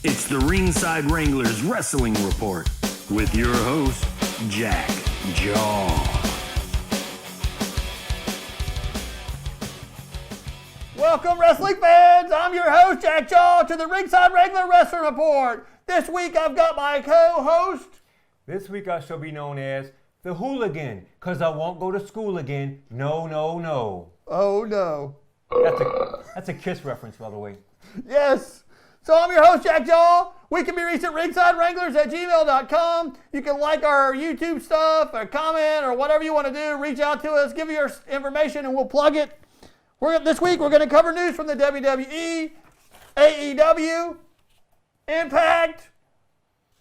It's the Ringside Wranglers Wrestling Report with your host, Jack Jaw. Welcome, wrestling fans. I'm your host, Jack Jaw, to the Ringside Wrangler Wrestling Report. This week, I've got my co-host. This week, I shall be known as the Hooligan, because I won't go to school again. No, no, no. Oh, no. That's a Kiss reference, by the way. Yes. So I'm your host, Jack Jaw. We can be reached at ringsidewranglers@gmail.com. You can like our YouTube stuff or comment or whatever you want to do. Reach out to us, give your information, and we'll plug it. This week, we're going to cover news from the WWE, AEW, Impact,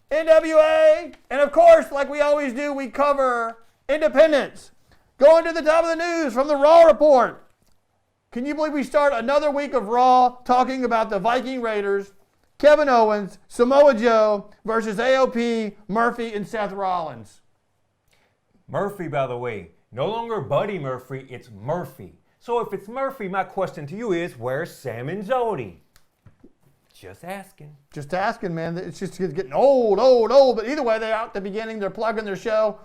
NWA, and of course, like we always do, we cover independents. Going to the top of the news from the Raw Report. Can you believe we start another week of Raw talking about the Viking Raiders, Kevin Owens, Samoa Joe versus AOP, Murphy, and Seth Rollins? Murphy, by the way, no longer Buddy Murphy, it's Murphy. So if it's Murphy, my question to you is, where's Sam and Jody? Just asking. Just asking, man. It's just getting old. But either way, they're out at the beginning. They're plugging their show.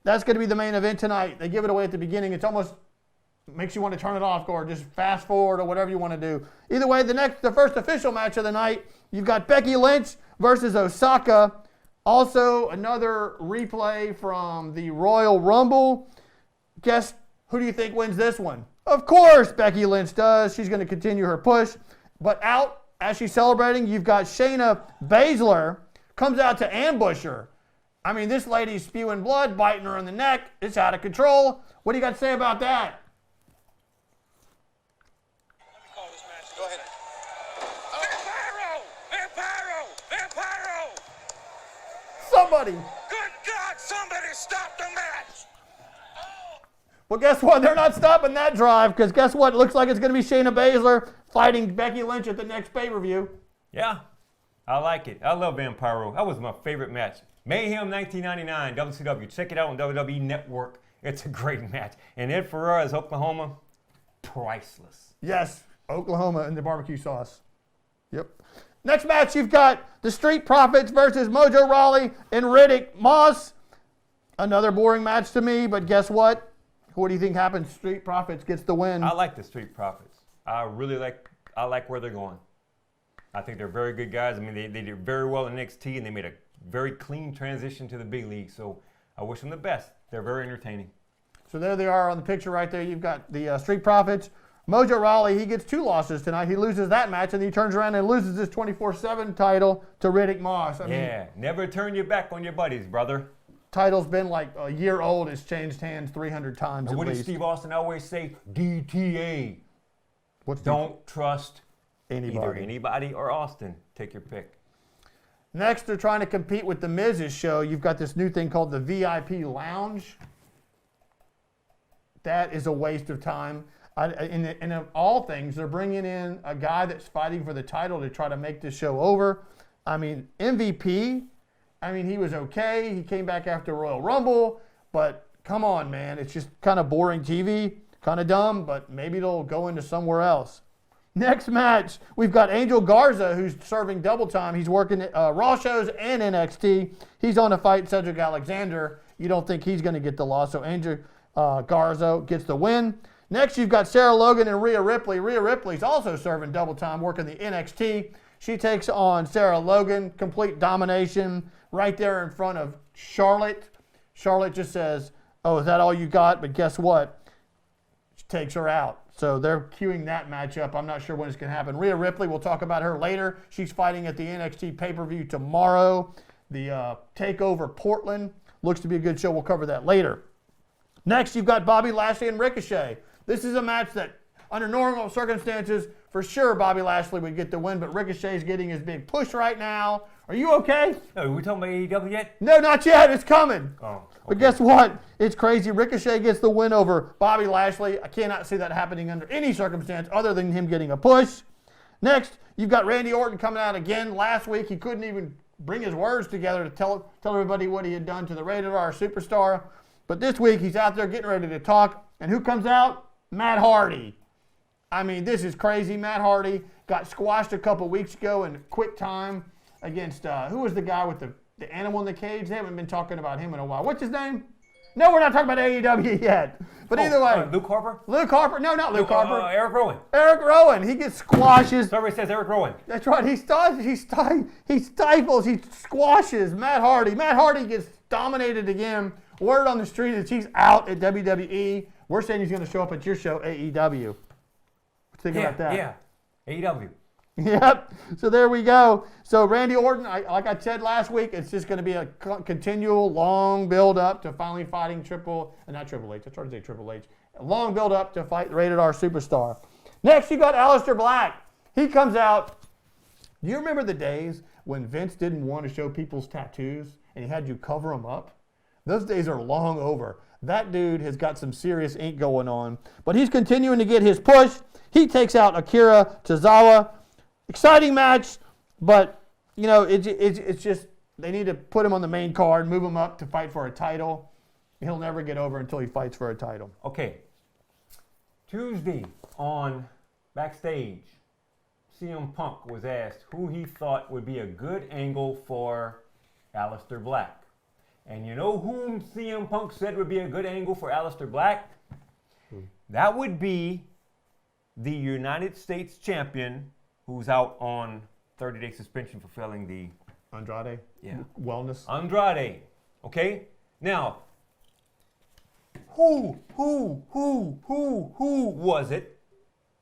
That's going to be the main event tonight. They give it away at the beginning. It's almost makes you want to turn it off or just fast forward or whatever you want to do. Either way, the first official match of the night, you've got Becky Lynch versus Osaka. Also, another replay from the Royal Rumble. Guess who do you think wins this one? Of course, Becky Lynch does. She's going to continue her push. But out, as she's celebrating, you've got Shayna Baszler comes out to ambush her. I mean, this lady's spewing blood, biting her in the neck. It's out of control. What do you got to say about that? Go ahead. Vampiro! Somebody. Good God, somebody stop the match! Well, guess what? They're not stopping that drive because guess what? It looks like it's going to be Shayna Baszler fighting Becky Lynch at the next pay-per-view. Yeah, I like it. I love Vampiro. That was my favorite match. Mayhem 1999, WCW. Check it out on WWE Network. It's a great match. And Ed Ferrara's Oklahoma, priceless. Yes, Oklahoma and the barbecue sauce. Yep. Next match, you've got the Street Profits versus Mojo Rawley and Riddick Moss. Another boring match to me, but guess what? What do you think happens? Street Profits gets the win. I like the Street Profits. I like where they're going. I think they're very good guys. I mean, they did very well in NXT, and they made a very clean transition to the big league. So I wish them the best. They're very entertaining. So there they are on the picture right there. You've got the Street Profits. Mojo Rawley, he gets 2 losses tonight. He loses that match, and he turns around and loses his 24/7 title to Riddick Moss. I mean, never turn your back on your buddies, brother. Title's been like a year old. It's changed hands 300 times What at did least. Steve Austin always say? DTA. Don't trust either anybody or Austin. Take your pick. Next, they're trying to compete with the Miz's show. You've got this new thing called the VIP Lounge. That is a waste of time. And of all things, they're bringing in a guy that's fighting for the title to try to make this show over. I mean, MVP, he was okay. He came back after Royal Rumble. But come on, man. It's just kind of boring TV, kind of dumb, but maybe it'll go into somewhere else. Next match, we've got Angel Garza, who's serving double time. He's working at Raw shows and NXT. He's on to fight Cedric Alexander. You don't think he's going to get the loss, so Angel Garza gets the win. Next, you've got Sarah Logan and Rhea Ripley. Rhea Ripley's also serving double time, working the NXT. She takes on Sarah Logan, complete domination right there in front of Charlotte. Charlotte just says, "Oh, is that all you got?" But guess what? She takes her out. So they're queuing that matchup. I'm not sure when it's going to happen. Rhea Ripley, we'll talk about her later. She's fighting at the NXT pay-per-view tomorrow. The TakeOver Portland looks to be a good show. We'll cover that later. Next, you've got Bobby Lashley and Ricochet. This is a match that, under normal circumstances, for sure Bobby Lashley would get the win, but Ricochet's getting his big push right now. Are you okay? Oh, are we talking about AEW yet? No, not yet. It's coming. Oh, okay. But guess what? It's crazy. Ricochet gets the win over Bobby Lashley. I cannot see that happening under any circumstance other than him getting a push. Next, you've got Randy Orton coming out again. Last week, he couldn't even bring his words together to tell everybody what he had done to the Rated R superstar. But this week, he's out there getting ready to talk. And who comes out? Matt Hardy. I mean, this is crazy. Matt Hardy got squashed a couple weeks ago in quick time. against who was the guy with the animal in the cage? They haven't been talking about him in a while. What's his name? No, we're not talking about AEW yet. But either way. Luke Harper? Luke Harper. No, not Luke Harper. Eric Rowan. Eric Rowan. He gets squashes. Somebody says Eric Rowan. That's right. He stifles. He squashes Matt Hardy. Matt Hardy gets dominated again. Word on the street is he's out at WWE. We're saying he's going to show up at your show, AEW. What you think about that? Yeah. AEW. Yep. So there we go. So Randy Orton, like I said last week, it's just going to be a continual long build up to finally fighting not Triple H. I tried to say Triple H. A long build up to fight the Rated R Superstar. Next, you got Aleister Black. He comes out. Do you remember the days when Vince didn't want to show people's tattoos and he had you cover them up? Those days are long over. That dude has got some serious ink going on, but he's continuing to get his push. He takes out Akira Tozawa. Exciting match, but you know it's just they need to put him on the main card, move him up to fight for a title. He'll never get over until he fights for a title. Okay. Tuesday on Backstage, CM Punk was asked who he thought would be a good angle for Aleister Black. And you know whom CM Punk said would be a good angle for Aleister Black? That would be the United States champion who's out on 30-day suspension for failing the Andrade? Yeah. Wellness? Andrade. Okay? Now, who was it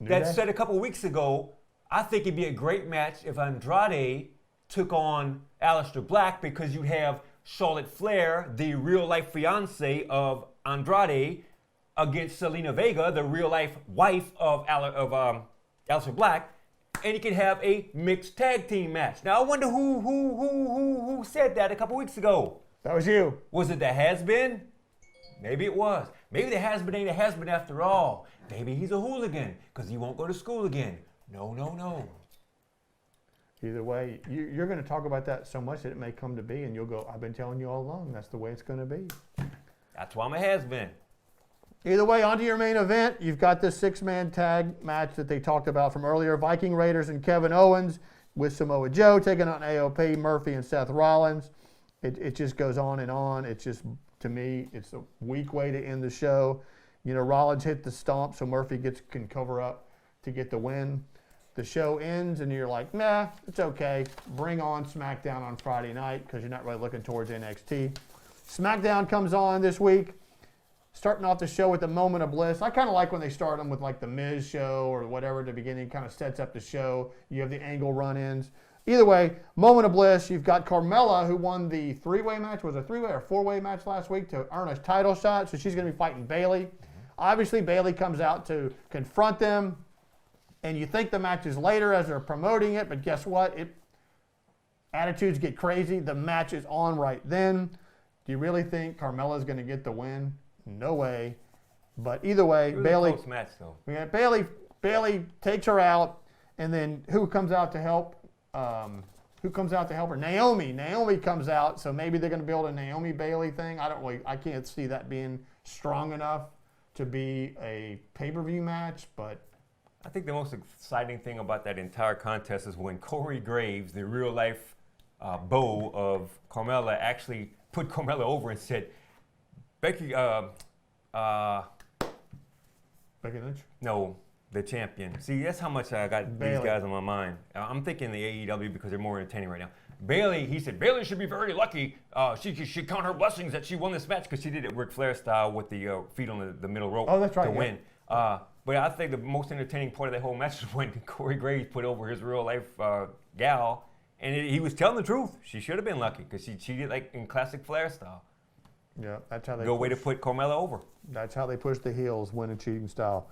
that said a couple weeks ago, I think it'd be a great match if Andrade took on Aleister Black because you'd have Charlotte Flair, the real-life fiance of Andrade, against Selena Vega, the real-life wife of Aleister Black, and you could have a mixed tag team match. Now, I wonder who said that a couple weeks ago. That was you. Was it the has-been? Maybe it was. Maybe the has-been ain't a has-been after all. Maybe he's a hooligan because he won't go to school again. No. Either way, you're going to talk about that so much that it may come to be, and you'll go, I've been telling you all along, that's the way it's going to be. That's why I'm a has-been. Either way, on to your main event. You've got this six-man tag match that they talked about from earlier. Viking Raiders and Kevin Owens with Samoa Joe taking on AOP, Murphy, and Seth Rollins. It just goes on and on. It's just, to me, it's a weak way to end the show. You know, Rollins hit the stomp, so Murphy can cover up to get the win. The show ends, and you're like, nah, it's okay. Bring on SmackDown on Friday night because you're not really looking towards NXT. SmackDown comes on this week. Starting off the show with a moment of bliss. I kind of like when they start them with like the Miz show or whatever at the beginning, kind of sets up the show. You have the angle run-ins. Either way, moment of bliss. You've got Carmella, who won the three-way match. Was it a three-way or four-way match last week to earn a title shot? So she's going to be fighting Bayley. Obviously, Bayley comes out to confront them. And you think the match is later as they're promoting it, but guess what? Attitudes get crazy. The match is on right then. Do you really think Carmella's going to get the win? No way. But either way, Bayley. Close match, though. Yeah, Bayley takes her out, and then who comes out to help? Who comes out to help her? Naomi. Naomi comes out, so maybe they're going to build a Naomi Bayley thing. I can't see that being strong enough to be a pay-per-view match, but. I think the most exciting thing about that entire contest is when Corey Graves, the real-life beau of Carmella, actually put Carmella over and said, Becky Lynch? No, the champion. See, that's how much I got Bayley. these guys on my mind. I'm thinking the AEW because they're more entertaining right now. Bayley, he said, Bayley should be very lucky. She should count her blessings that she won this match because she did it Ric Flair style with the feet on the middle rope that's right, to yeah. win. But I think the most entertaining part of that whole match is when Corey Graves put over his real-life gal, and he was telling the truth. She should have been lucky because she cheated like in classic Flair style. Yeah, that's how they Good way to put Carmella over. That's how they push the heels, win a cheating style.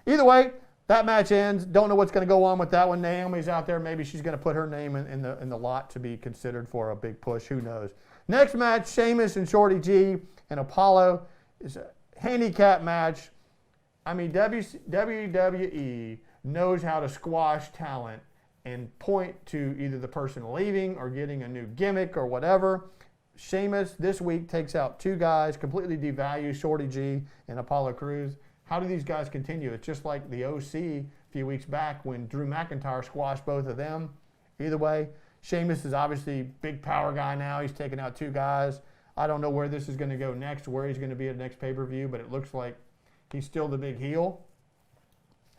Either way, that match ends. Don't know what's going to go on with that one. Naomi's out there. Maybe she's going to put her name in the lot to be considered for a big push. Who knows? Next match, Sheamus and Shorty G and Apollo is a handicap match. I mean, WWE knows how to squash talent and point to either the person leaving or getting a new gimmick or whatever. Sheamus this week takes out two guys, completely devalues Shorty G and Apollo Crews. How do these guys continue? It's just like the OC a few weeks back when Drew McIntyre squashed both of them. Either way, Sheamus is obviously big power guy now. He's taking out 2 guys. I don't know where this is going to go next, where he's going to be at the next pay-per-view, but it looks like he's still the big heel.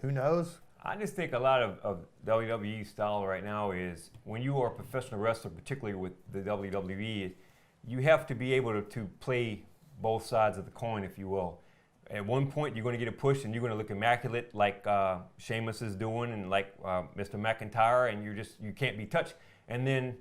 Who knows? I just think a lot of WWE style right now is when you are a professional wrestler, particularly with the WWE, you have to be able to play both sides of the coin, if you will. At one point, you're going to get a push and you're going to look immaculate like Sheamus is doing and like Mr. McIntyre, and you can't be touched. And then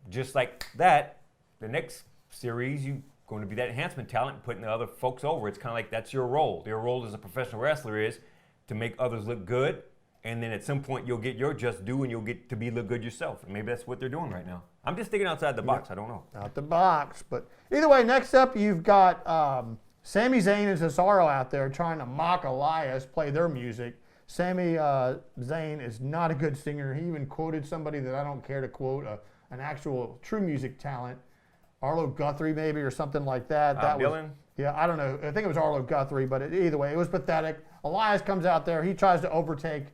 just like that, the next series, you're going to be that enhancement talent and putting the other folks over. It's kind of like that's your role. Your role as a professional wrestler is to make others look good, and then at some point you'll get your just due and you'll get to look good yourself. And maybe that's what they're doing right now. I'm just thinking outside the box. I don't know. Out the box. But either way, next up you've got Sami Zayn and Cesaro out there trying to mock Elias, play their music. Sami Zayn is not a good singer. He even quoted somebody that I don't care to quote, an actual true music talent. Arlo Guthrie maybe or something like that. Dylan? Yeah, I don't know. I think it was Arlo Guthrie, but either way, it was pathetic. Elias comes out there. He tries to overtake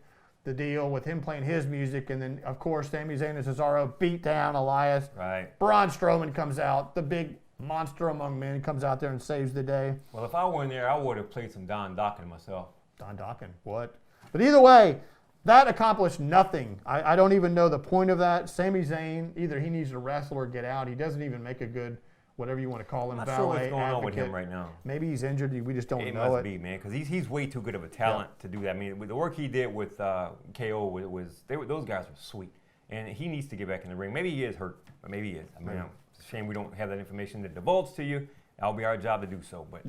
the deal with him playing his music, and then, of course, Sami Zayn and Cesaro beat down Elias. Right. Braun Strowman comes out. The big monster among men comes out there and saves the day. Well, if I were in there, I would have played some Don Dokken myself. Don Dokken, what? But either way, that accomplished nothing. I don't even know the point of that. Sami Zayn, either he needs to wrestle or get out. He doesn't even make a good, whatever you want to call him, I'm not sure valet what's going on with advocate. him right now. Maybe he's injured. We just don't It know must it. be, man, because he's way too good of a talent to do that. I mean, with the work he did with KO those guys were sweet, and he needs to get back in the ring. Maybe he is hurt, but maybe he is. I mean, it's a shame we don't have that information that divulged to you. That'll be our job to do so. But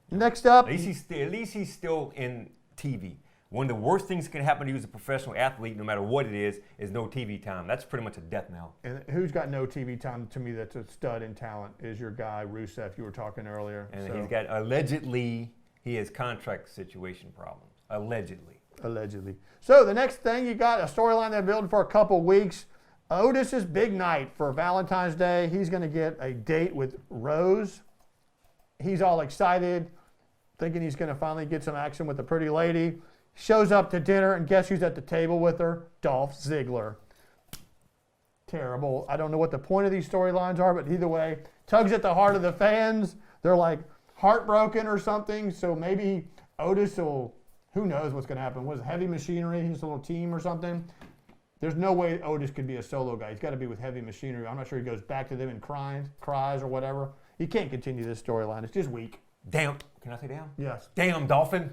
Next up, at least he's still in TV. One of the worst things that can happen to you as a professional athlete, no matter what it is no TV time. That's pretty much a death knell. and who's got no TV time to me that's a stud in talent is your guy, Rusev, you were talking earlier. And So, he's got, allegedly, he has contract situation problems. Allegedly. So the next thing, you got a storyline they're building for a couple weeks. Otis's big night for Valentine's Day. He's going to get a date with Rose. He's all excited, thinking he's going to finally get some action with the pretty lady. Shows up to dinner, and guess who's at the table with her? Dolph Ziggler. Terrible. I don't know what the point of these storylines are, but either way, tugs at the heart of the fans. They're like heartbroken or something, so maybe Otis will, who knows what's going to happen. Was Heavy Machinery his little team or something? There's no way Otis could be a solo guy. He's got to be with Heavy Machinery. I'm not sure he goes back to them and cries or whatever. He can't continue this storyline. It's just weak. Damn. Can I say damn? Yes. Damn, Dolphin.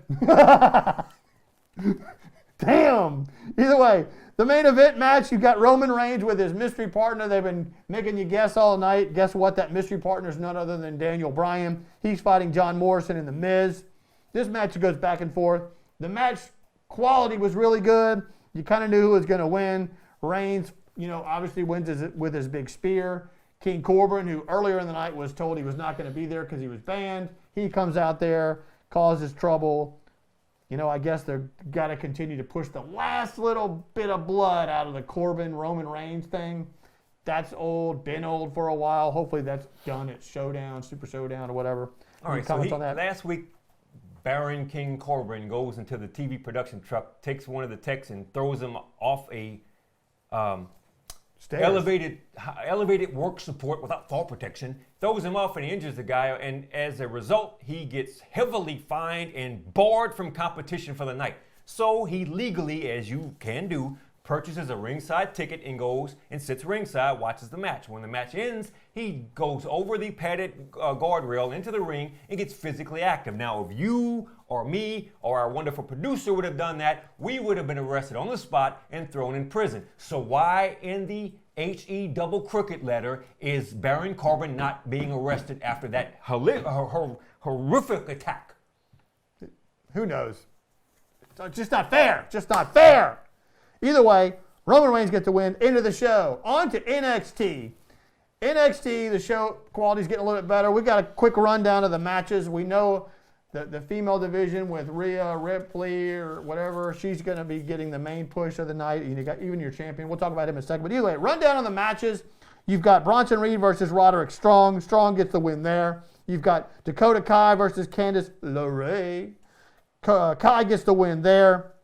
Damn! Either way, the main event match, you've got Roman Reigns with his mystery partner. They've been making you guess all night. Guess what? That mystery partner is none other than Daniel Bryan. He's fighting John Morrison in The Miz. This match goes back and forth. The match quality was really good. You kind of knew who was going to win. Reigns, obviously wins with his big spear. King Corbin, who earlier in the night was told he was not going to be there because he was banned, he comes out there, causes trouble. I guess they've got to continue to push the last little bit of blood out of the Corbin-Roman Reigns thing. That's old, been old for a while. Hopefully that's done at Showdown, Super Showdown, or whatever. All right, comments on that? last week, Baron King Corbin goes into the TV production truck, takes one of the techs and throws him off a Stairs. elevated work support without fall protection, throws him off and he injures the guy, and as a result, he gets heavily fined and barred from competition for the night. So he legally, as you can do, purchases a ringside ticket and goes and sits ringside, watches the match. When the match ends, he goes over the padded guardrail into the ring and gets physically active. Now, if you or me or our wonderful producer would have done that, we would have been arrested on the spot and thrown in prison. So why in the H-E double crooked letter is Baron Corbin not being arrested after that horrific attack? Who knows? It's just not fair. Just not fair. Either way, Roman Reigns gets the win. Into the show. On to NXT. NXT, the show quality's getting a little bit better. We got a quick rundown of the matches. We know the female division with Rhea Ripley or whatever, she's going to be getting the main push of the night. You got even your champion. We'll talk about him in a second. But either way, rundown on the matches. You've got Bronson Reed versus Roderick Strong. Strong gets the win there. You've got Dakota Kai versus Candice LeRae. Kai gets the win there.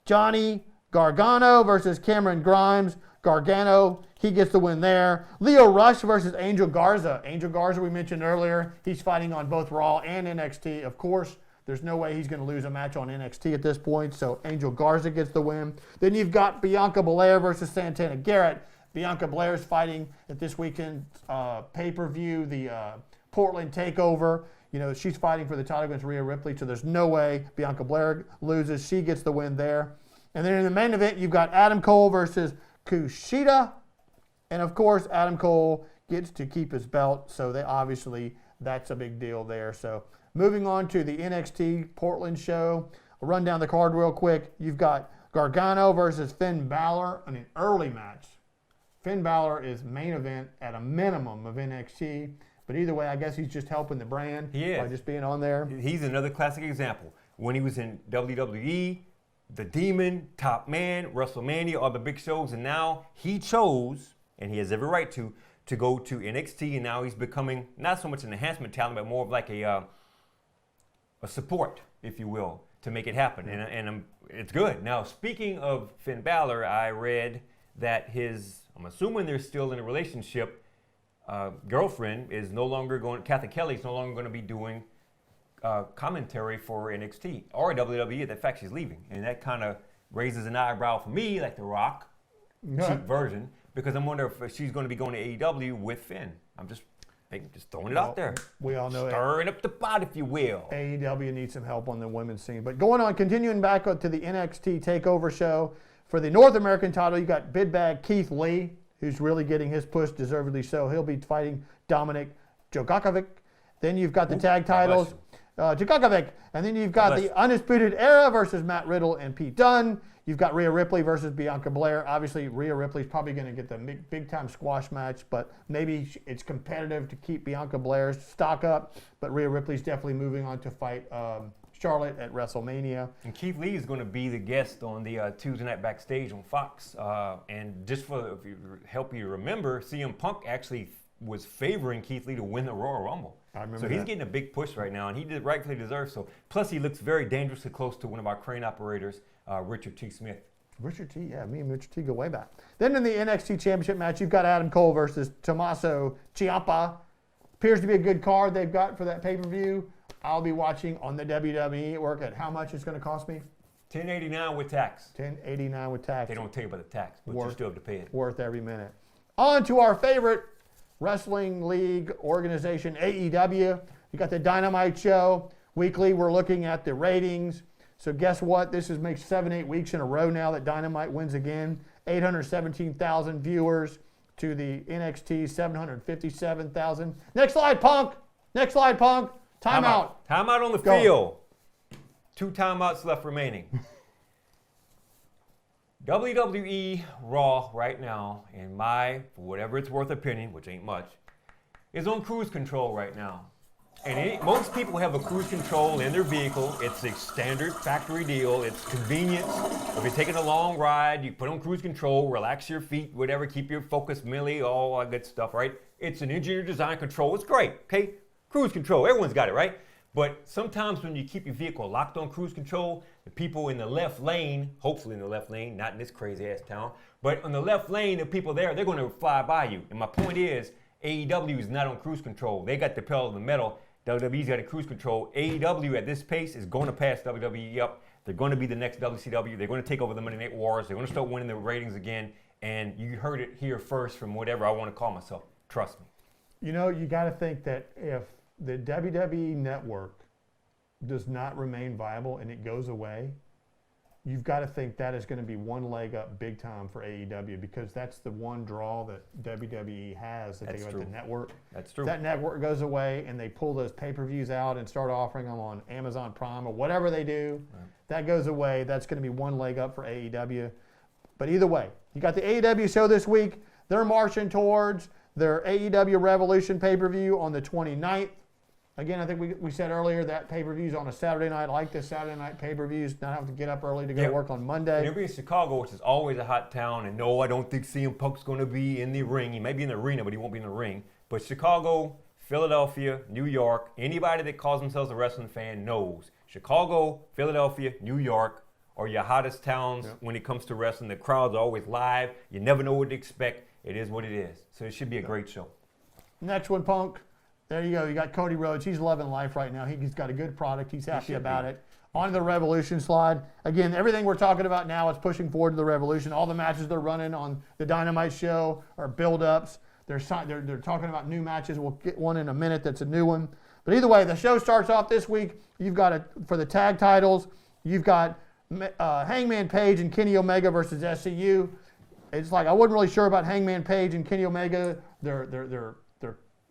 Johnny Gargano versus Cameron Grimes. Gargano, he gets the win there. Lio Rush versus Angel Garza. Angel Garza, we mentioned earlier, he's fighting on both Raw and NXT. Of course, there's no way he's going to lose a match on NXT at this point, so Angel Garza gets the win. Then you've got Bianca Belair versus Santana Garrett. Bianca Belair's fighting at this weekend's pay-per-view, the Portland TakeOver. You know, she's fighting for the title against Rhea Ripley, so there's no way Bianca Belair loses. She gets the win there. And then in the main event, you've got Adam Cole versus Kushida. And of course, Adam Cole gets to keep his belt, so that's a big deal there. So moving on to the NXT Portland show. I'll run down the card real quick. You've got Gargano versus Finn Balor in an early match. Finn Balor is main event at a minimum of NXT. But either way, I guess he's just helping the brand by just being on there. He's another classic example. When he was in WWE, The Demon, Top Man, WrestleMania, all the big shows, and now he chose, and he has every right to go to NXT, and now he's becoming not so much an enhancement talent, but more of like a support, if you will, to make it happen. And it's good. Now, speaking of Finn Balor, I read that I'm assuming they're still in a relationship, girlfriend is no longer going, Kathy Kelly's no longer going to be doing commentary for NXT or WWE. The fact she's leaving. And that kind of raises an eyebrow for me, like The Rock, cheap version, because I'm wondering if she's going to be going to AEW with Finn. I'm just throwing it out there. We all know Stirring up the pot, if you will. AEW needs some help on the women's scene. But continuing back up to the NXT TakeOver show, for the North American title, you got big bag Keith Lee, who's really getting his push, deservedly so. He'll be fighting Dominic Djokovic. Then you've got the tag titles, Djokovic. And then you've got the Undisputed Era versus Matt Riddle and Pete Dunne. You've got Rhea Ripley versus Bianca Belair. Obviously, Rhea Ripley's probably going to get the big-time squash match, but maybe it's competitive to keep Bianca Belair's stock up. But Rhea Ripley's definitely moving on to fight Charlotte at WrestleMania. And Keith Lee is going to be the guest on the Tuesday Night Backstage on Fox. And just help you remember, CM Punk actually was favoring Keith Lee to win the Royal Rumble. I remember so he's getting a big push right now, and he rightfully deserves so. Plus, he looks very dangerously close to one of our crane operators, Richard T. Smith. Richard T, yeah, me and Richard T go way back. Then in the NXT Championship match, you've got Adam Cole versus Tommaso Ciampa. Appears to be a good card they've got for that pay-per-view. I'll be watching on the WWE Network at how much it's going to cost me? $10.89 with tax. $10.89 with tax. They don't tell you about the tax, but you still have to pay it. Worth every minute. On to our favorite wrestling league organization, AEW. You got the Dynamite show. Weekly, we're looking at the ratings. So guess what? This makes 7-8 weeks in a row now that Dynamite wins again. 817,000 viewers to the NXT, 757,000. Next slide, Punk. Next slide, Punk. Timeout. Timeout on the field. 2 timeouts left remaining. WWE Raw right now, in my, for whatever it's worth opinion, which ain't much, is on cruise control right now. And most people have a cruise control in their vehicle. It's a standard factory deal. It's convenience. If you're taking a long ride, you put on cruise control, relax your feet, whatever, keep your focus mentally, all that good stuff, right? It's an engineer design control. It's great, okay? Cruise control, everyone's got it, right? But sometimes when you keep your vehicle locked on cruise control, the people in the left lane, hopefully in the left lane, not in this crazy ass town, but on the left lane, the people there, they're going to fly by you. And my point is, AEW is not on cruise control. They got the pedal to the metal. WWE's got a cruise control. AEW at this pace is going to pass WWE up. They're going to be the next WCW. They're going to take over the Monday Night Wars. They're going to start winning the ratings again. And you heard it here first from whatever I want to call myself. Trust me. You know, you got to think that if the WWE network does not remain viable and it goes away, you've got to think that is going to be one leg up big time for AEW, because that's the one draw that WWE has, that they got the network. That's true. If that network goes away and they pull those pay-per-views out and start offering them on Amazon Prime or whatever they do, that goes away. That's going to be one leg up for AEW. But either way, you got the AEW show this week. They're marching towards their AEW Revolution pay-per-view on the 29th. Again, I think we said earlier that pay-per-views on a Saturday night. I like the Saturday night pay-per-views, not having to get up early to go work on Monday. And it'll be in Chicago, which is always a hot town. And no, I don't think CM Punk's going to be in the ring. He may be in the arena, but he won't be in the ring. But Chicago, Philadelphia, New York, anybody that calls themselves a wrestling fan knows. Chicago, Philadelphia, New York, are your hottest towns when it comes to wrestling. The crowds are always live. You never know what to expect. It is what it is. So it should be a great show. Next one, Punk. There you go. You got Cody Rhodes. He's loving life right now. He's got a good product. He's happy about it. On to the Revolution slide. Again, everything we're talking about now is pushing forward to the Revolution. All the matches they're running on the Dynamite show are build-ups. They're talking about new matches. We'll get one in a minute that's a new one. But either way, the show starts off this week. You've got for the tag titles, you've got Hangman Page and Kenny Omega versus SCU. It's like I wasn't really sure about Hangman Page and Kenny Omega. They're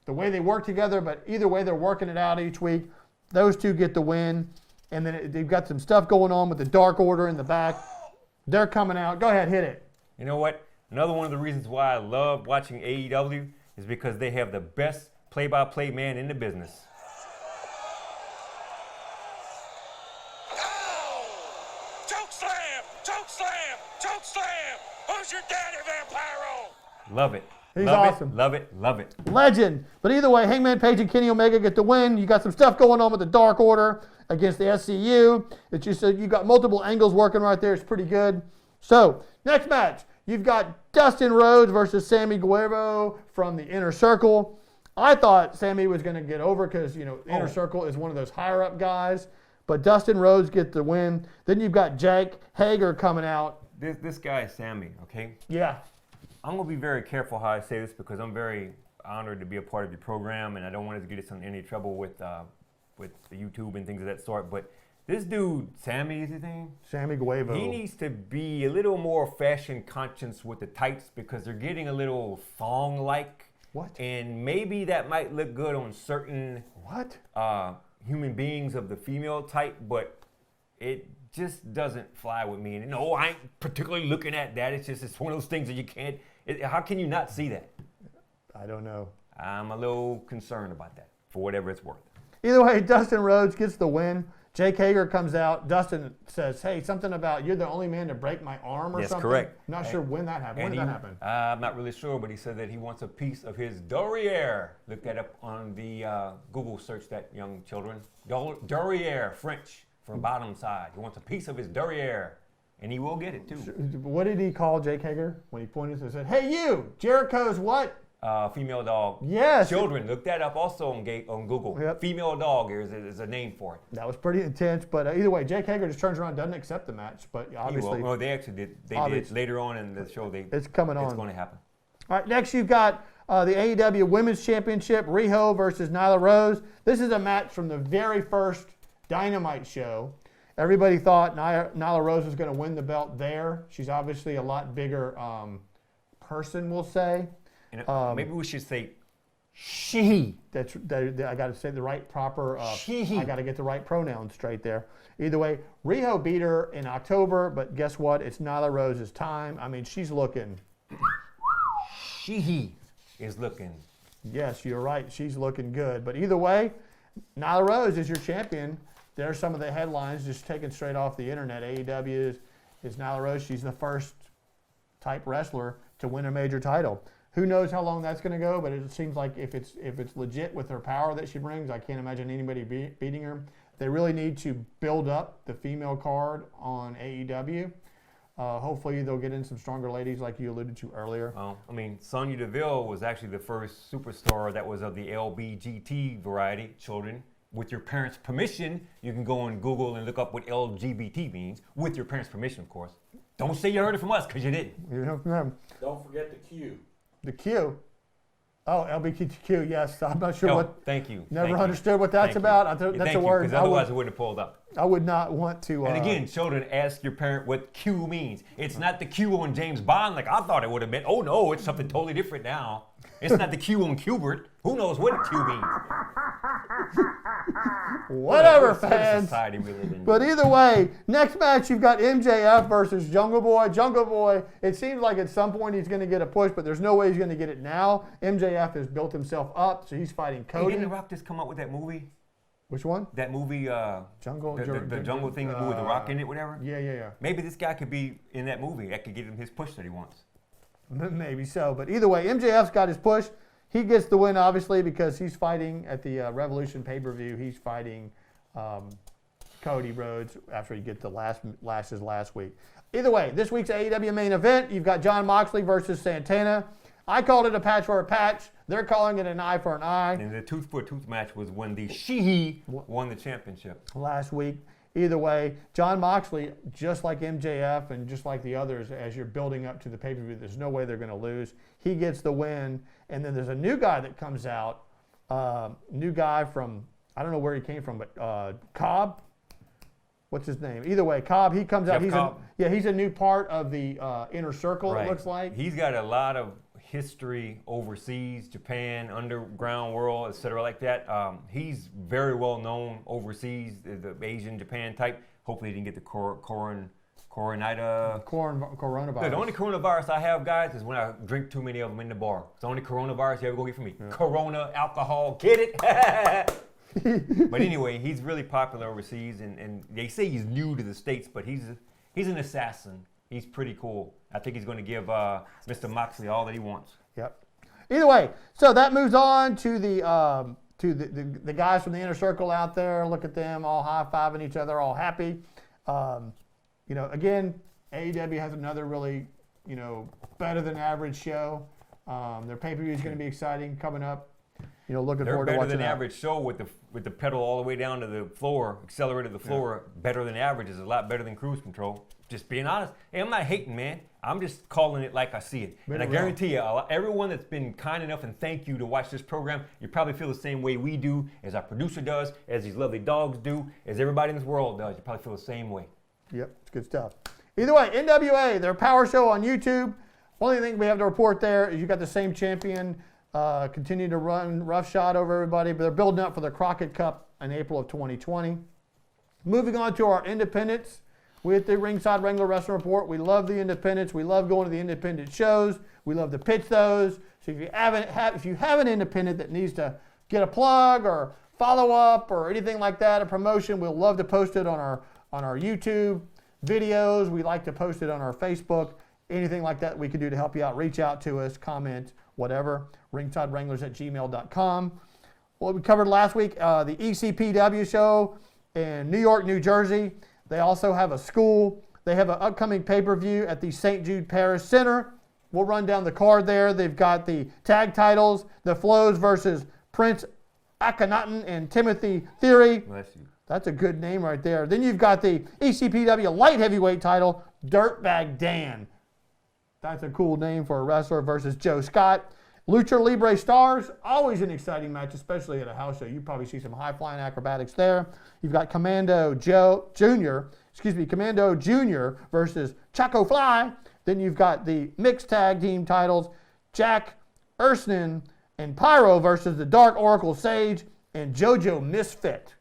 the way they work together, but either way they're working it out each week. Those two get the win. And then they've got some stuff going on with the Dark Order in the back. They're coming out. Go ahead, hit it. You know what? Another one of the reasons why I love watching AEW is because they have the best play-by-play man in the business. Oh! Choke slam! Choke slam! Choke slam! Who's your daddy, Vampiro? Love it. He's love awesome. It, love it. Love it. Legend. But either way, Hangman Page and Kenny Omega get the win. You got some stuff going on with the Dark Order against the SCU. That you said you got multiple angles working right there. It's pretty good. So, next match. You've got Dustin Rhodes versus Sammy Guevara from the Inner Circle. I thought Sammy was going to get over because, Inner Circle is one of those higher-up guys. But Dustin Rhodes gets the win. Then you've got Jake Hager coming out. This guy is Sammy, okay? Yeah. I'm going to be very careful how I say this because I'm very honored to be a part of your program, and I don't want us to get us in any trouble with the YouTube and things of that sort. But this dude, Sammy, is his name? Sammy Guevara. He needs to be a little more fashion conscious with the tights because they're getting a little thong-like. What? And maybe that might look good on certain human beings of the female type, but it just doesn't fly with me. And no, I ain't particularly looking at that. It's one of those things that you can't. How can you not see that? I don't know. I'm a little concerned about that for whatever it's worth. Either way, Dustin Rhodes gets the win. Jake Hager comes out. Dustin says, hey, something about you're the only man to break my arm or That's something. correct. Not sure when that happened. When did that happen? I'm not really sure, but he said that he wants a piece of his derriere. Look that up on the Google search that, young children. Derriere, French, for bottom side. He wants a piece of his derriere, and he will get it, too. What did he call Jake Hager when he pointed and said, hey, you, Jericho's what? Female dog. Yes. Children, look that up also on Google. Yep. Female dog is a name for it. That was pretty intense, but either way, Jake Hager just turns around and doesn't accept the match, but obviously. No, they actually did. They did later on in the show. It's coming on. It's going to happen. All right, next you've got the AEW Women's Championship, Riho versus Nyla Rose. This is a match from the very first Dynamite show. Everybody thought Nyla Rose was going to win the belt there. She's obviously a lot bigger person, we'll say. Maybe we should say she. I got to say the right proper. She. I got to get the right pronouns straight there. Either way, Riho beat her in October, but guess what? It's Nyla Rose's time. I mean, she's looking. She is looking. Yes, you're right. She's looking good. But either way, Nyla Rose is your champion. There's some of the headlines just taken straight off the internet. AEW is Nyla Rose. She's the first type wrestler to win a major title. Who knows how long that's going to go, but it seems like if it's legit with her power that she brings, I can't imagine anybody beating her. They really need to build up the female card on AEW. Hopefully they'll get in some stronger ladies like you alluded to earlier. Sonya Deville was actually the first superstar that was of the LBGT variety, children. With your parents' permission, you can go on Google and look up what LGBT means. With your parents' permission, of course. Don't say you heard it from us, because you didn't. You know from them. Don't forget the Q. The Q. Oh, LBGTQ, yes. I'm not sure what. Thank you. Never understood what that's about. That's a word. Because otherwise it wouldn't have pulled up. I would not want to. And again, children, ask your parent what Q means. It's not the Q on James Bond like I thought it would have been. Oh, no, it's something totally different now. It's not the Q on Qbert. Who knows what Q means? Whatever, what fans. Society we live in. But either way, next match you've got MJF versus Jungle Boy. Jungle Boy, it seems like at some point he's going to get a push, but there's no way he's going to get it now. MJF has built himself up, so he's fighting Cody. Hey, didn't The Rock just come up with that movie? Which one? That movie, Jungle. The jungle thing, the movie with The Rock in it, whatever? Yeah. Maybe this guy could be in that movie. That could get him his push that he wants. Maybe so. But either way, MJF's got his push. He gets the win, obviously, because he's fighting at the Revolution pay-per-view. He's fighting Cody Rhodes after he get the last week. Either way, this week's AEW main event, you've got Jon Moxley versus Santana. I called it a patch for a patch. They're calling it an eye for an eye. And the tooth for a tooth match was when the She won the championship last week. Either way, Jon Moxley, just like MJF and just like the others, as you're building up to the pay-per-view, there's no way they're going to lose. He gets the win. And then there's a new guy that comes out, new guy from, I don't know where he came from, but Cobb. What's his name? Either way, Cobb, he comes out. He's a new part of the Inner Circle, Right. It looks like. He's got a lot of history overseas, Japan, underground world, etc. like that. He's very well known overseas, the Asian, Japan type. Hopefully he didn't get the coronavirus. Coronavirus. The only coronavirus I have, guys, is when I drink too many of them in the bar. It's the only coronavirus you ever go get from me. Yeah. Corona, alcohol, get it? But anyway, he's really popular overseas, and they say he's new to the States, but he's an assassin. He's pretty cool. I think he's going to give Mr. Moxley all that he wants. Yep. Either way, so that moves on to the guys from the Inner Circle out there. Look at them all high-fiving each other, all happy. Again, AEW has another really, better than average show. Their pay-per-view is going to be exciting coming up. Looking forward to watching that. They're better than average show with the pedal all the way down to the floor, accelerated to the floor. Yeah. Better than average is a lot better than cruise control. Just being honest. Hey, I'm not hating, man. I'm just calling it like I see it. And I guarantee you, everyone that's been kind enough, and thank you to watch this program, you probably feel the same way we do, as our producer does, as these lovely dogs do, as everybody in this world does. You probably feel the same way. Yep, it's good stuff. Either way, NWA, their power show on YouTube. Only thing we have to report there is you got the same champion continue to run roughshod over everybody, but they're building up for the Crockett Cup in April of 2020. Moving on to our independents with the Ringside Wrangler Wrestling Report. We love the independents. We love going to the independent shows. We love to pitch those. So if you have an independent that needs to get a plug or follow up or anything like that, a promotion, we'll love to post it on our YouTube videos. We like to post it on our Facebook. Anything like that we can do to help you out, reach out to us, comment, whatever. ringsidewranglers@gmail.com. What we covered last week, the ECPW show in New York, New Jersey. They also have a school. They have an upcoming pay-per-view at the St. Jude Parish Center. We'll run down the card there. They've got the tag titles, the Flows versus Prince Akhenaten and Timothy Theory. Bless you. That's a good name right there. Then you've got the ECPW light heavyweight title, Dirtbag Dan. That's a cool name for a wrestler versus Joe Scott. Lucha Libre Stars, always an exciting match, especially at a house show. You probably see some high-flying acrobatics there. You've got Commando Junior versus Chaco Fly. Then you've got the mixed tag team titles, Jack Ursnan and Pyro versus the Dark Oracle Sage and JoJo Misfit.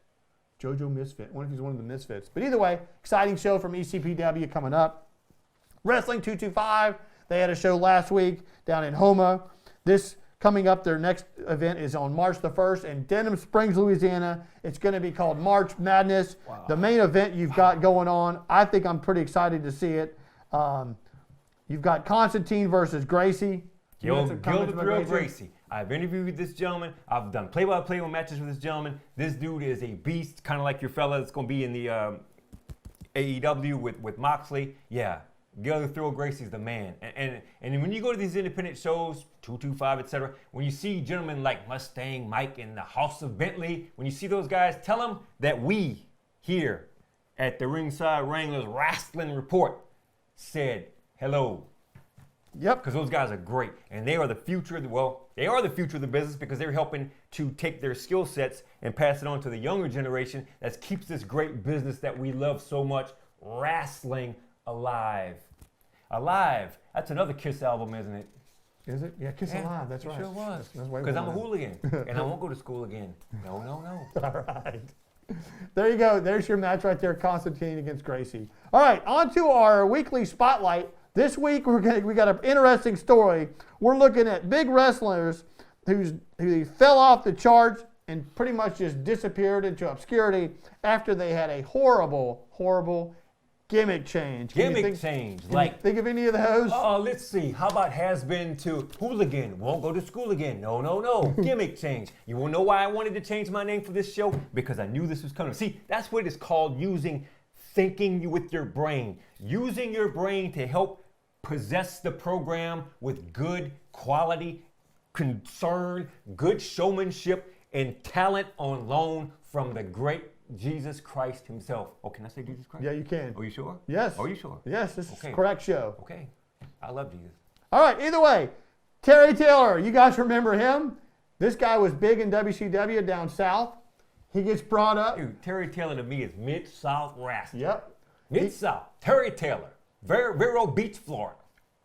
JoJo Misfit. I wonder if he's one of the Misfits. But either way, exciting show from ECPW coming up. Wrestling 225, they had a show last week down in Houma. This coming up, their next event is on March the 1st in Denham Springs, Louisiana. It's going to be called March Madness. Wow. The main event you've got going on, I think I'm pretty excited to see it. You've got Constantine versus Gracie. Gil the Thrill Gracie. I've interviewed this gentleman. I've done play-by-play matches with this gentleman. This dude is a beast, kind of like your fella that's going to be in the AEW with Moxley. Yeah. Gil the Thrill Gracie's the man. And when you go to these independent shows, 225, etc., when you see gentlemen like Mustang Mike and the House of Bentley, when you see those guys, tell them that we here at the Ringside Wranglers Wrestling Report said hello. Yep. Because those guys are great. And they are the future of the business because they're helping to take their skill sets and pass it on to the younger generation that keeps this great business that we love so much, wrestling alive. Alive. That's another Kiss album, isn't it? Is it? Yeah, Kiss Alive. That's right. It sure was. Because I'm a hooligan, and I won't go to school again. No. All right. There you go. There's your match right there, Constantine against Gracie. All right, on to our weekly spotlight. This week we got an interesting story. We're looking at big wrestlers who fell off the charts and pretty much just disappeared into obscurity after they had a horrible Gimmick change. Can you Gimmick think- change. Can you Like, think of any of those? let's see. How about has been to hooligan? Won't go to school again. No. Gimmick change. You want to know why I wanted to change my name for this show? Because I knew this was coming. See, that's what it's called thinking with your brain. Using your brain to help possess the program with good quality, concern, good showmanship, and talent on loan from the great Jesus Christ himself. Oh, can I say Jesus Christ? Yeah, you can. Are you sure? Yes. Are you sure? Yes, this is Okay. the correct show. Okay. I love Jesus. All right, either way, Terry Taylor, you guys remember him? This guy was big in WCW down south. He gets brought up. Dude, Terry Taylor to me is Mid-South wrestling. Yep. Mid-South. Terry Taylor. Vero Beach, Florida.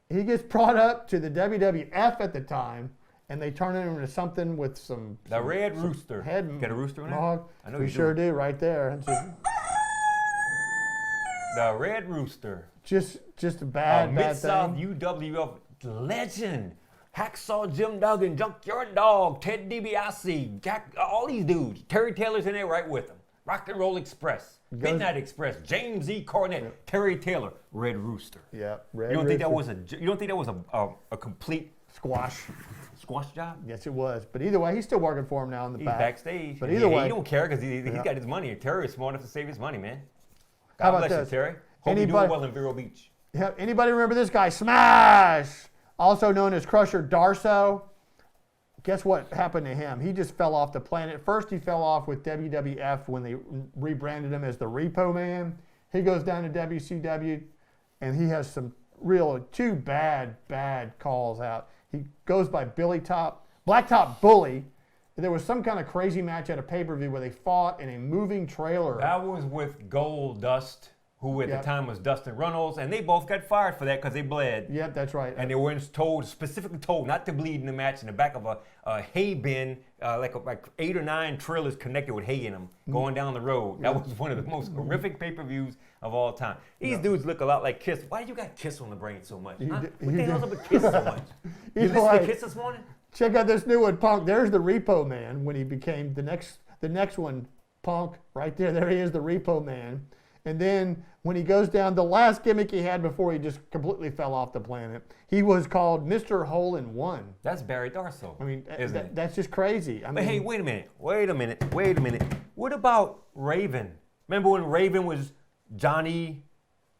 He gets brought up to the WWF at the time, and they turn him into something with some The Red Rooster. head. Got a rooster in there? mohawk. I know we you sure do. do right there. It's The Red Rooster. just a bad Mid-South thing. UWF legend. Hacksaw Jim Duggan, Junkyard Dog, Ted DiBiase, Jack, all these dudes. Terry Taylor's in there right with them. Rock and Roll Express, Midnight Express, James E. Cornette, Terry Taylor, Red Rooster. Yeah, Red You don't think that Rooster. was a complete Squash? squash job? Yes, it was. But either way, he's still working for him now in the He's back. backstage. But And either he, way, he don't care because he's Yeah. got his money. Terry is smart enough to save his money, man. How God about bless this? you, Terry. Hope you're Anybody- doing well in Vero Beach. Yeah, anybody remember this guy? Smash! Also known as Crusher Darso. Guess what happened to him? He just fell off the planet. First, he fell off with WWF when they rebranded him as the Repo Man. He goes down to WCW, and he has some two bad calls out. He goes by Blacktop Bully. There was some kind of crazy match at a pay-per-view where they fought in a moving trailer. That was with Gold Dust, who at Yep. the time was Dustin Runnels, and they both got fired for that because they bled. Yep, that's right. And they were specifically told not to bleed in the match in the back of a hay bin, like 8 or 9 trailers connected with hay in them, going down the road. That was one of the most horrific pay-per-views of all time. These dudes look a lot like Kiss. Why you got Kiss on the brain so much? Huh? What the hell's up with Kiss so much? You Either listen way. to Kiss this morning? Check out this new one, Punk. There's the Repo Man when he became the next one, Punk. Right there, there he is, the Repo Man. And then when he goes down, the last gimmick he had before he just completely fell off the planet, he was called Mr. Hole in One. That's Barry Darso. I mean, isn't it? that's just crazy. I But mean, hey, wait a minute. What about Raven? Remember when Raven was Johnny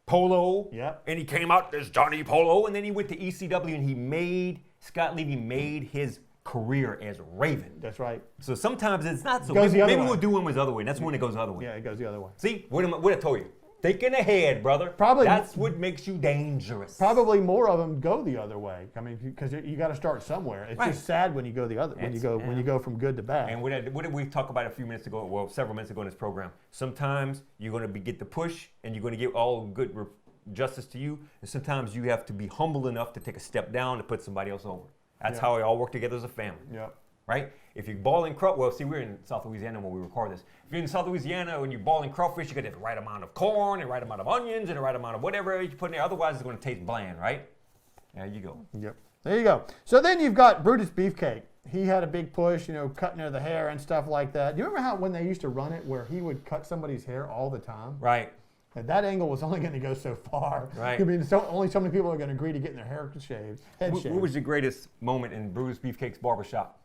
Polo? Yep. And he came out as Johnny Polo, and then he went to ECW and Scott Levy made his career as Raven. that's right. So sometimes it's not so. Goes the other Maybe way. we'll do him his other way. That's when it goes the other way. Yeah, it goes the other way. See, what I told you? Thinking ahead, brother. Probably- That's what makes you dangerous. Probably more of them go the other way. I mean, because you got to start somewhere. It's Right. just sad when you go the other when you go from good to bad. And what did we talk about a few minutes ago? Well, several minutes ago in this program. Sometimes you're going to get the push, and you're going to get all good justice to you. And sometimes you have to be humble enough to take a step down to put somebody else over. That's how we all work together as a family. Yep. Right? If you're boiling crawfish, well, see, we're in South Louisiana when we record this. If you're in South Louisiana and you're boiling crawfish, you got the right amount of corn, the right amount of onions, and the right amount of whatever you put in there. Otherwise, it's going to taste bland, right? There you go. Yep. There you go. So then you've got Brutus Beefcake. He had a big push, cutting of the hair and stuff like that. Do you remember how when they used to run it where he would cut somebody's hair all the time? Right. And that angle was only going to go so far. Right. I mean, only so many people are going to agree to getting their hair shaved, head What shaved. was your greatest moment in Brutus Beefcake's barbershop?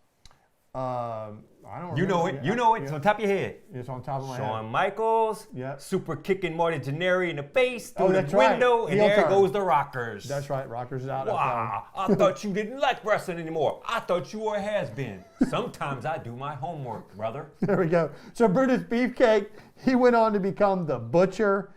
I don't You know remember. it. You know it. It's on top of your head. It's on top of my Shawn head. Michaels, Yeah. super kicking Marty Jannetty in the face through the that's right. window, and Heel there turn. goes the Rockers. That's right. Rockers is out. Wow, I thought you didn't like wrestling anymore. I thought you were a has-been. Sometimes I do my homework, brother. There we go. So Brutus Beefcake, he went on to become the Butcher,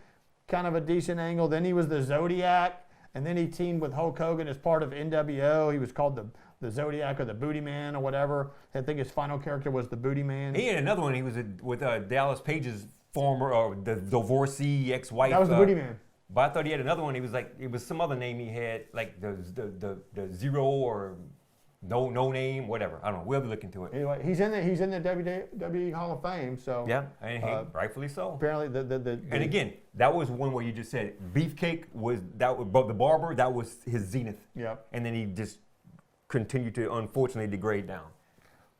kind of a decent angle. Then he was the Zodiac, and then he teamed with Hulk Hogan as part of NWO. He was called the Zodiac or the Booty Man or whatever. I think his final character was the Booty Man. He had another one. He was with Dallas Page's former, the divorcee ex-wife. That was the Booty Man. But I thought he had another one. He was it was some other name he had, like the zero or no name, whatever. I don't know. We'll be looking into it. Anyway, he's in the WWE Hall of Fame. So Yeah, and rightfully so. apparently the And again, that was one where you just said Beefcake was but the barber, that was his zenith. Yep. And then he just continued to unfortunately degrade down.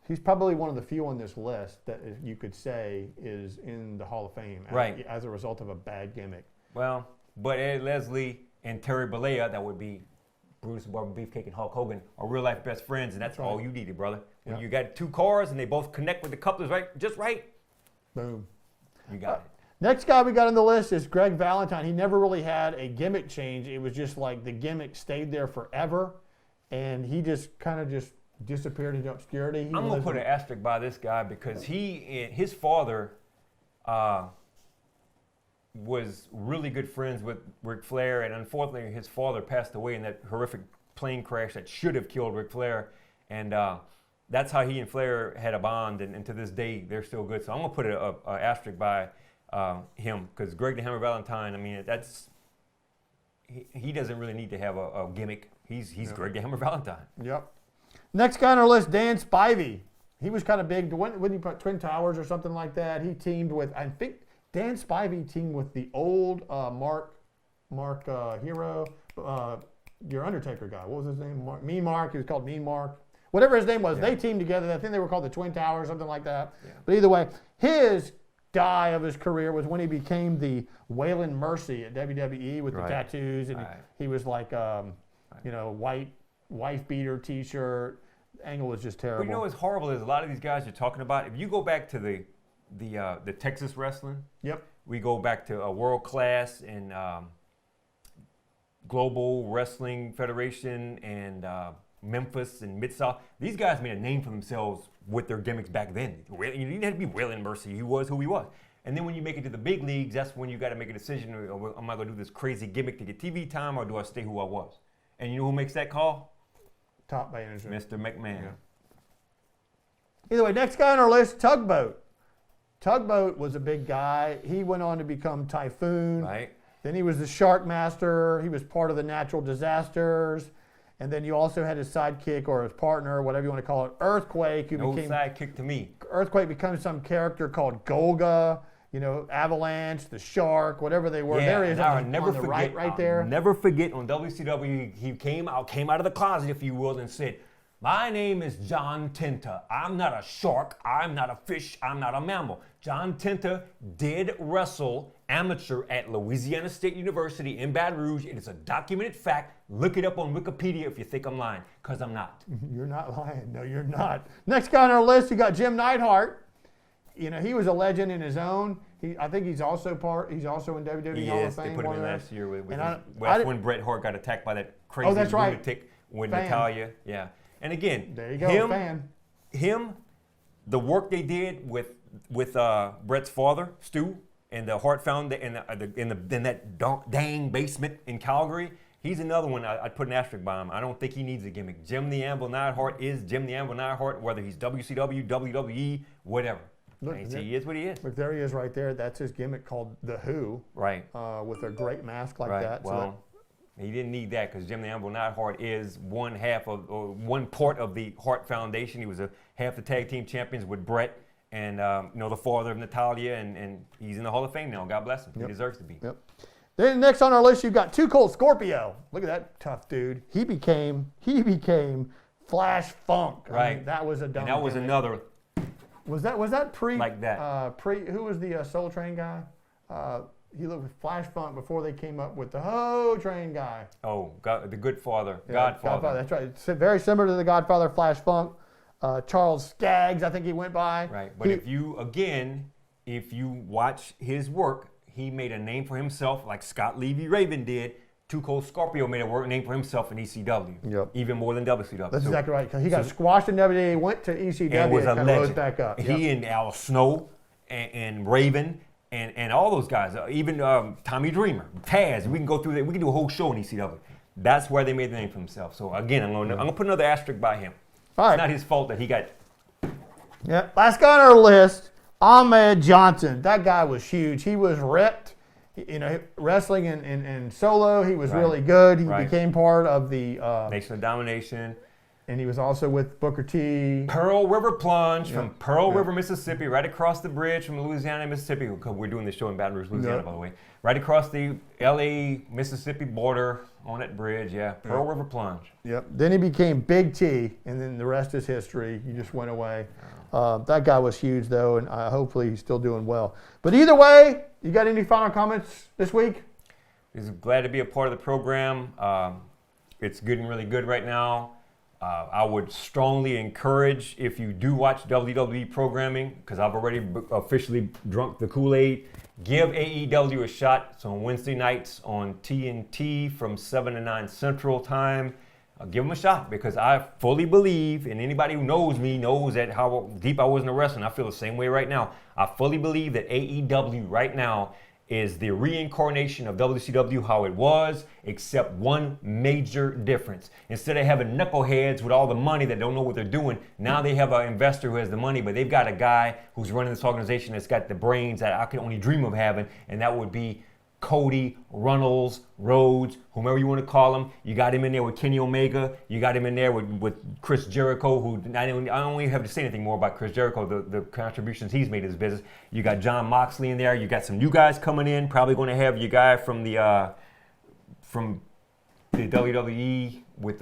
He's probably one of the few on this list that you could say is in the Hall of Fame Right. as a result of a bad gimmick. Well, but Ed Leslie and Terry Bollea, that would be Bruce Barber Beefcake and Hulk Hogan, are real life best friends, and that's all you needed, brother. When you got two cars and they both connect with the couplers just right, Boom. you got it. Next guy we got on the list is Greg Valentine. He never really had a gimmick change. It was just like the gimmick stayed there forever, and he just kind of just disappeared into obscurity. I'm going to put an asterisk by this guy because his father was really good friends with Ric Flair, and unfortunately his father passed away in that horrific plane crash that should have killed Ric Flair, and that's how he and Flair had a bond, and to this day they're still good. So I'm going to put an asterisk by him because Greg the Hammer Valentine, I mean, he doesn't really need to have a gimmick. He's Greg the Hammer Valentine. Yep. Next guy on our list, Dan Spivey. He was kind of big. When he put Twin Towers or something like that, he teamed with, I think, Dan Spivey teamed with the old Mark Hero, your Undertaker guy. What was his name? Mean Mark. He was called Mean Mark. Whatever his name was, they teamed together. I think they were called the Twin Towers, something like that. Yeah. But either way, his die of his career was when he became the Waylon Mercy at WWE with the tattoos, and he was like, white wife beater T-shirt. Angle was just terrible. Well, you know what's horrible is a lot of these guys you're talking about. If you go back to the Texas wrestling, we go back to World Class and Global Wrestling Federation and Memphis and Mid-South. These guys made a name for themselves with their gimmicks back then. You didn't have to be Waylon Mercy. He was who he was. And then when you make it to the big leagues, that's when you got to make a decision. Am I going to do this crazy gimmick to get TV time, or do I stay who I was? And you know who makes that call? Top manager. Mr. McMahon. Yeah. Either way, next guy on our list, Tugboat. Tugboat was a big guy. He went on to become Typhoon. Right. Then he was the Shark Master. He was part of the Natural Disasters. And then you also had his sidekick or his partner, whatever you want to call it, Earthquake. Who became sidekick to me. Earthquake becomes some character called Golga, Avalanche, the Shark, whatever they were. Yeah, there he is on the right there. I'll never forget on WCW, he came out of the closet, if you will, and said, "My name is John Tenta. I'm not a shark. I'm not a fish. I'm not a mammal." John Tenta did wrestle amateur at Louisiana State University in Baton Rouge. It is a documented fact. Look it up on Wikipedia if you think I'm lying, because I'm not. You're not lying. No, you're not. Next guy on our list, you got Jim Neidhart. He was a legend in his own. I think he's also in WWE Hall of Fame. They put him in last year that's when Bret Hart got attacked by that crazy lunatic with Natalia. Yeah. And again, there you go, the work they did with Bret's father, Stu, and the Hart Foundation in that dang basement in Calgary. He's another one I'd put an asterisk by him. I don't think he needs a gimmick. Jim the Anvil Neidhart is Jim the Anvil Neidhart, whether he's WCW, WWE, whatever. Look, he is what he is. Look, there he is right there. That's his gimmick called The Who. Right. With a great mask like that. Well, he didn't need that because Jim the Anvil Neidhart is one part of the Hart Foundation. He was half the tag team champions with Bret and the father of Natalia, and he's in the Hall of Fame now. God bless him. He deserves to be. Yep. Then next on our list, you've got Too Cold Scorpio. Look at that tough dude. He became Flash Funk. Right. I mean, that was a dumb. And that was another. Was that pre? Like that. Who was the Soul Train guy? He looked with Flash Funk before they came up with the Ho Train guy. Oh, the Good Father, yeah, Godfather. That's right. It's very similar to the Godfather, Flash Funk. Charles Skaggs, I think he went by. Right, but if you watch his work, he made a name for himself like Scott Levy Raven did. Too Cold Scorpio made a name for himself in ECW, even more than WCW. That's exactly right. Because he got squashed in WWE, went to ECW, and was a legend. Rose back up. He and Al Snow and Raven and all those guys, even Tommy Dreamer, Taz. We can go through that. We can do a whole show in ECW. That's where they made the name for themselves. So again, I'm gonna put another asterisk by him. All right. It's not his fault that he got. Yeah. Last guy on our list, Ahmed Johnson. That guy was huge. He was ripped. Wrestling in solo, he was really good. He became part of the Nation of Domination. And he was also with Booker T. Pearl River Plunge from Pearl River, Mississippi, right across the bridge from Louisiana, Mississippi. We're doing this show in Baton Rouge, Louisiana, by the way. Right across the L.A., Mississippi border on that bridge, Pearl River Plunge. Yep. Then he became Big T, and then the rest is history. He just went away. That guy was huge, though, and hopefully he's still doing well. But either way, you got any final comments this week? Just glad to be a part of the program. It's getting really good right now. I would strongly encourage, if you do watch WWE programming, because I've already officially drunk the Kool-Aid, give AEW a shot. It's on Wednesday nights on TNT from 7 to 9 Central Time. Give them a shot, because I fully believe, and anybody who knows me knows that how deep I was in the wrestling. I feel the same way right now. I fully believe that AEW right now is the reincarnation of WCW how it was, except one major difference. Instead of having knuckleheads with all the money that don't know what they're doing, now they have an investor who has the money, but they've got a guy who's running this organization that's got the brains that I can only dream of having, and that would be Cody, Runnels, Rhodes, whomever you want to call him. You got him in there with Kenny Omega. You got him in there with Chris Jericho, who I don't even have to say anything more about Chris Jericho, the contributions he's made to this business. You got John Moxley in there. You got some new guys coming in. Probably going to have your guy from the WWE with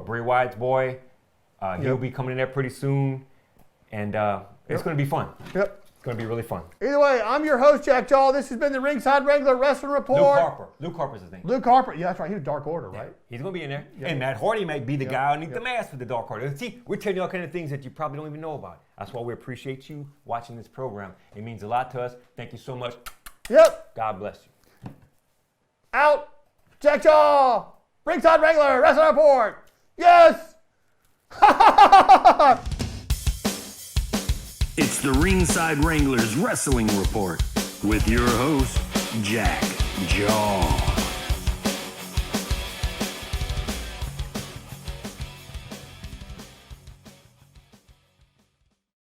Bray Wyatt's boy. He'll be coming in there pretty soon. And it's going to be fun. Yep. Going to be really fun. Either way, I'm your host, Jack Jaw. This has been the Ringside Wrangler Wrestling Report. Luke Harper's his name. Luke Harper. Yeah, that's right. He was Dark Order, right? He's going to be in there. Yeah. And Matt Hardy might be the guy underneath the mask with the Dark Order. See, we're telling you all kind of things that you probably don't even know about. That's why we appreciate you watching this program. It means a lot to us. Thank you so much. Yep. God bless you. Out. Jack Jaw. Ringside Wrangler Wrestling Report. Yes. It's the Ringside Wranglers Wrestling Report with your host, Jack Jaw.